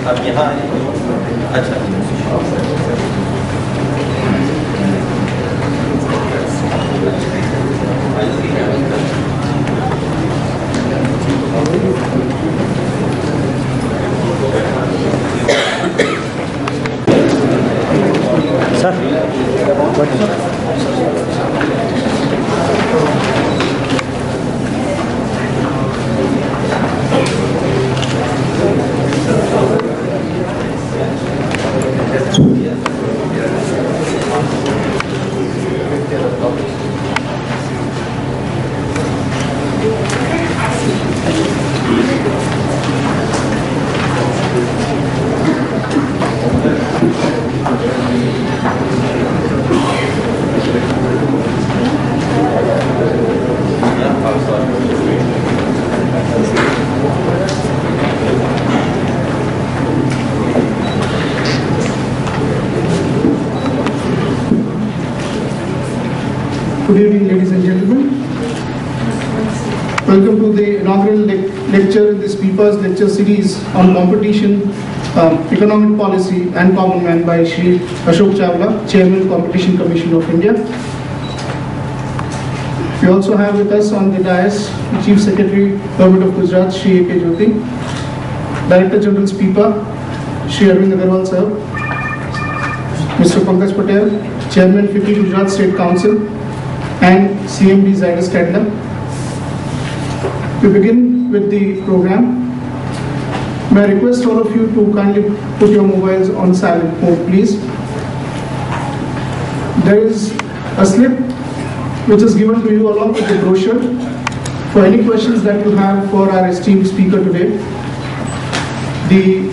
अब यहाँ अच्छा Good evening, ladies and gentlemen. Welcome to the inaugural lecture in this PIPA's lecture series on competition, economic policy and common man by Shri Ashok Chawla, Chairman, Competition Commission of India. We also have with us on the dais the Chief Secretary, Government of Gujarat, Shri A.K. Jyoti, Director General PIPA, Shri Arvind Agarwal sir, Mr. Pankaj Patel, Chairman, FICCI Gujarat State Council, and CMD Zydus Cadila. We begin with the program. May I request all of you to kindly put your mobiles on silent mode, please. There is a slip which is given to you along with the brochure for any questions that you have for our esteemed speaker today. The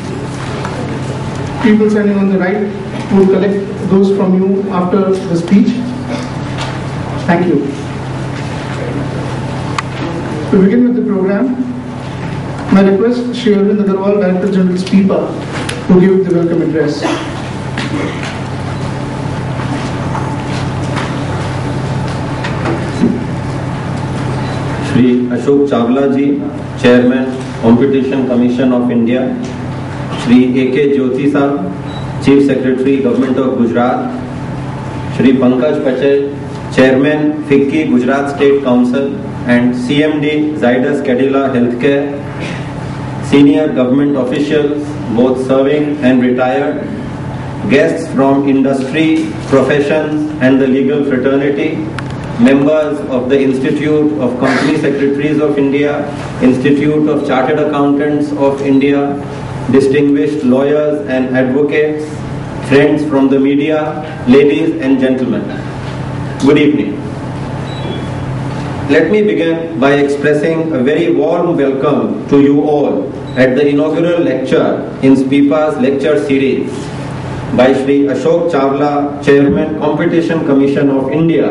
people standing on the right will collect those from you after the speech. Thank you. To begin with the program, my request Shri Arvind Agarwal, Director General PIPA, to give the welcome address. Shri Ashok Chawla ji, Chairman, Competition Commission of India, Shri A.K. Jyoti sir, Chief Secretary, Government of Gujarat, Shri Pankaj Patel, Chairman, FICCI Gujarat State Council, and CMD Zydus Cadila Healthcare, senior government officials, both serving and retired, guests from industry, professions, and the legal fraternity, members of the Institute of Company Secretaries of India, Institute of Chartered Accountants of India, distinguished lawyers and advocates, friends from the media, ladies and gentlemen. Good evening. Let me begin by expressing a very warm welcome to you all at the inaugural lecture in SPIPA's lecture series by Shri Ashok Chawla, Chairman, Competition Commission of India,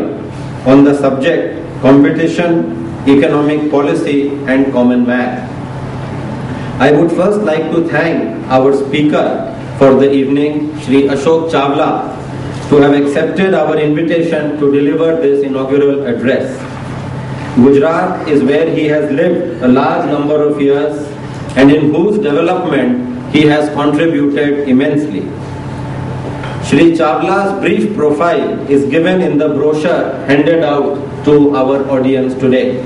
on the subject Competition, Economic Policy and Common Man. I would first like to thank our speaker for the evening, Shri Ashok Chawla, to have accepted our invitation to deliver this inaugural address. Gujarat is where he has lived a large number of years and in whose development he has contributed immensely. Shri Chawla's brief profile is given in the brochure handed out to our audience today.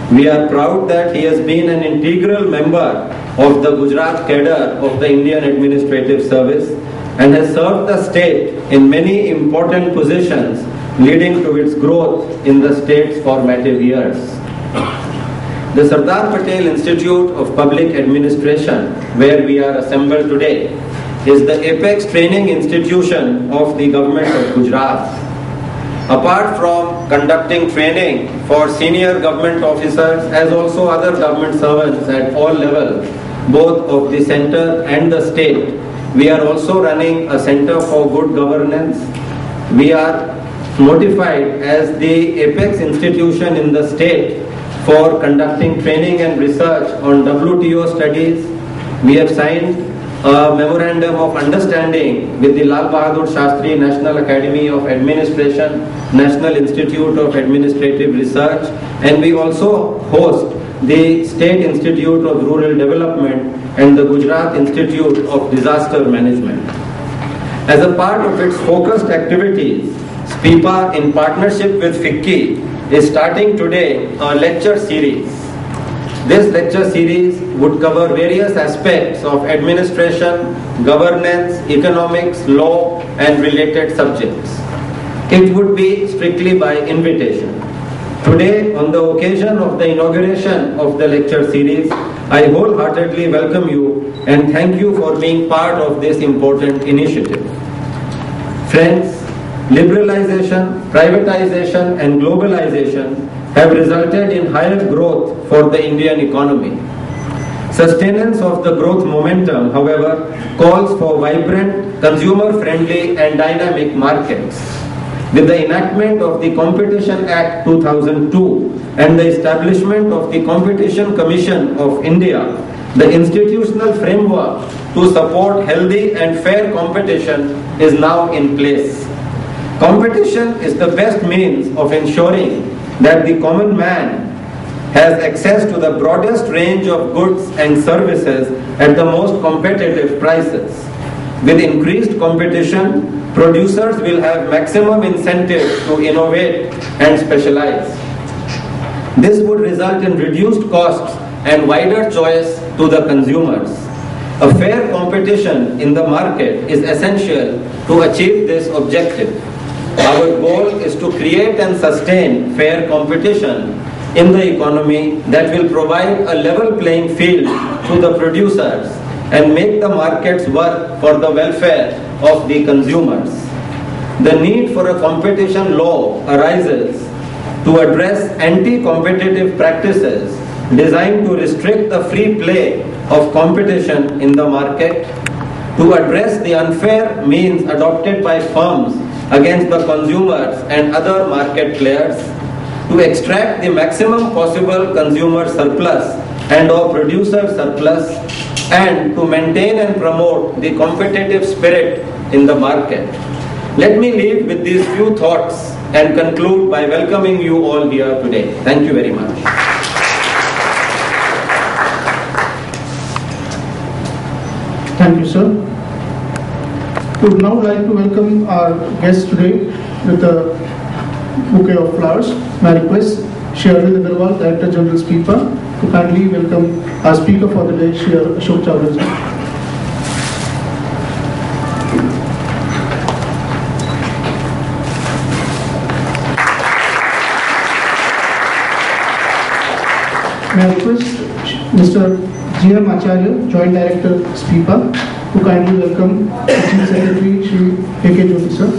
We are proud that he has been an integral member of the Gujarat cadre of the Indian Administrative Service and has served the state in many important positions, leading to its growth in the state's formative years. The Sardar Patel Institute of Public Administration, where we are assembled today, is the apex training institution of the government of Gujarat. Apart from conducting training for senior government officers as also other government servants at all levels, both of the center and the state, we are also running a center for good governance. We are notified as the apex institution in the state for conducting training and research on WTO studies. We have signed a memorandum of understanding with the Lal Bahadur Shastri National Academy of Administration, National Institute of Administrative Research, and we also host the State Institute of Rural Development and the Gujarat Institute of Disaster Management. As a part of its focused activities, SPIPA, in partnership with FICCI, is starting today a lecture series. This lecture series would cover various aspects of administration, governance, economics, law, and related subjects. It would be strictly by invitation. Today, on the occasion of the inauguration of the lecture series, I wholeheartedly welcome you and thank you for being part of this important initiative. Friends, liberalization, privatization, and globalization have resulted in higher growth for the Indian economy. Sustenance of the growth momentum, however, calls for vibrant, consumer-friendly, and dynamic markets. With the enactment of the Competition Act 2002 and the establishment of the Competition Commission of India, the institutional framework to support healthy and fair competition is now in place. Competition is the best means of ensuring that the common man has access to the broadest range of goods and services at the most competitive prices. With increased competition, producers will have maximum incentive to innovate and specialize. This would result in reduced costs and wider choice to the consumers. A fair competition in the market is essential to achieve this objective. Our goal is to create and sustain fair competition in the economy that will provide a level playing field to the producers and make the markets work for the welfare of the consumers. The need for a competition law arises to address anti-competitive practices designed to restrict the free play of competition in the market, to address the unfair means adopted by firms against the consumers and other market players, to extract the maximum possible consumer surplus and or producer surplus, and to maintain and promote the competitive spirit in the market. Let me leave with these few thoughts and conclude by welcoming you all here today. Thank you very much. Thank you, sir. We would now like to welcome our guests today with a bouquet of flowers. May I request Shri Agarwal, Director General SPIPA, to kindly welcome our speaker for the day, Shri Ashok Chawla. May I request Mr. G.M. Acharya, Joint Director SPIPA, to kindly welcome the Chief Secretary, Shri A.K. Jyoti, sir.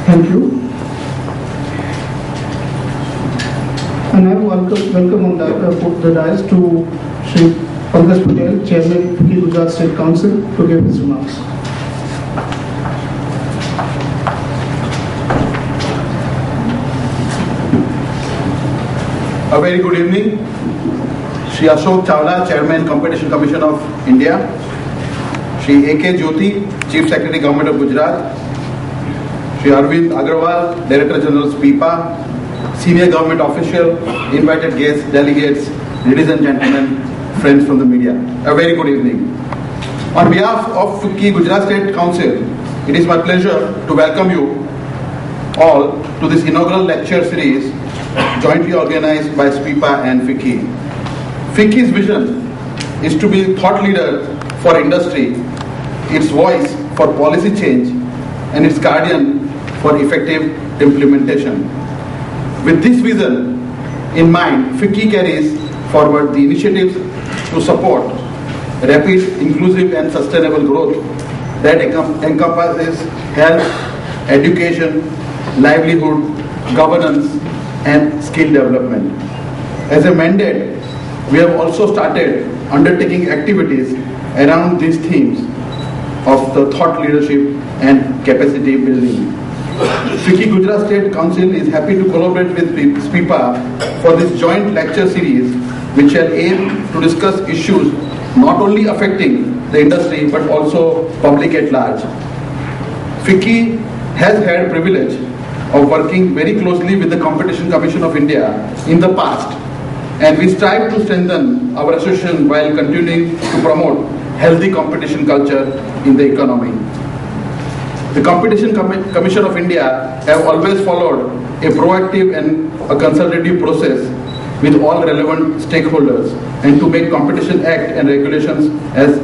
Thank you. And I welcome on the dais to Shri Pankaj Patel, Chairman, FICCI Gujarat State Council, to give his remarks. A very good evening. Shri Ashok Chawla, Chairman, Competition Commission of India. Shri A.K. Jyoti, Chief Secretary, Government of Gujarat. Shri Arvind Agarwal, Director General SPIPA, Senior Government Official, invited guests, delegates, ladies and gentlemen, friends from the media. A very good evening. On behalf of FICCI Gujarat State Council, it is my pleasure to welcome you all to this inaugural lecture series jointly organized by SPIPA and FICCI. FICCI's vision is to be thought leader for industry, its voice for policy change, and its guardian for effective implementation. With this vision in mind, FICCI carries forward the initiatives to support rapid, inclusive and sustainable growth that encompasses health, education, livelihood, governance and skill development. As a mandate we have also started undertaking activities around these themes of the thought leadership and capacity building. FICCI Gujarat State Council is happy to collaborate with SPIPA for this joint lecture series, which shall aim to discuss issues not only affecting the industry but also public at large. FICCI has had privilege of working very closely with the Competition Commission of India in the past, and we strive to strengthen our association while continuing to promote healthy competition culture in the economy. The Competition Commission of India have always followed a proactive and a consultative process with all relevant stakeholders, and to make Competition Act and regulations as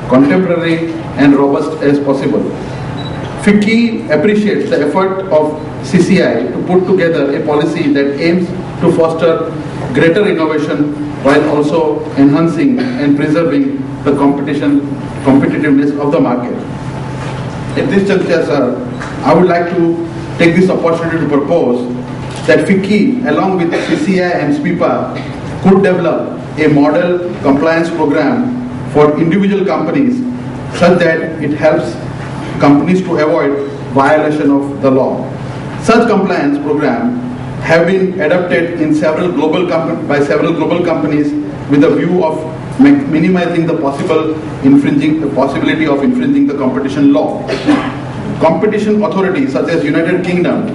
contemporary and robust as possible. FICCI appreciates the effort of CCI to put together a policy that aims to foster greater innovation while also enhancing and preserving the competitiveness of the market. At this juncture, sir, I would like to take this opportunity to propose that FICCI, along with CCI and SPIPA, could develop a model compliance program for individual companies such that it helps companies to avoid violation of the law. Such compliance programs have been adopted in several global companies with a view of minimizing the possibility of infringing the competition law. Competition authorities such as United Kingdom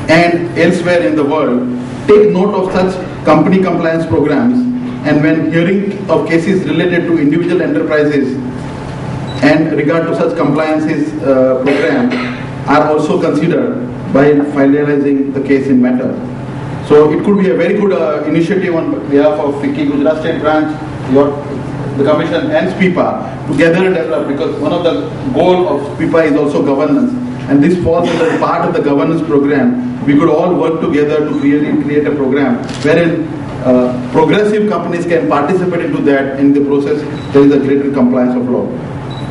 and elsewhere in the world take note of such company compliance programs, and when hearing of cases related to individual enterprises and regard to such compliances program are also considered by finalizing the case in matter. So it could be a very good initiative on behalf of FICCI Gujarat State Branch, the Commission and SPIPA together develop, because one of the goal of SPIPA is also governance, and this falls under part of the governance program. We could all work together to really create a program wherein progressive companies can participate into that. In the process, there is a greater compliance of law.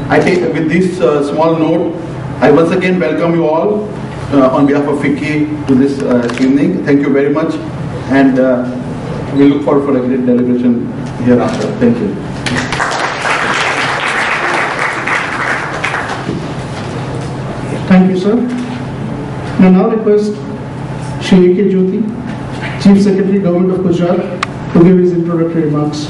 I take with this small note, I once again welcome you all on behalf of FICCI to this evening. Thank you very much, and we look forward for a great deliberation hereafter. Thank you. Thank you, sir. I now request Shri A.K. Jyoti, Chief Secretary, Government of Gujarat, to give his introductory remarks.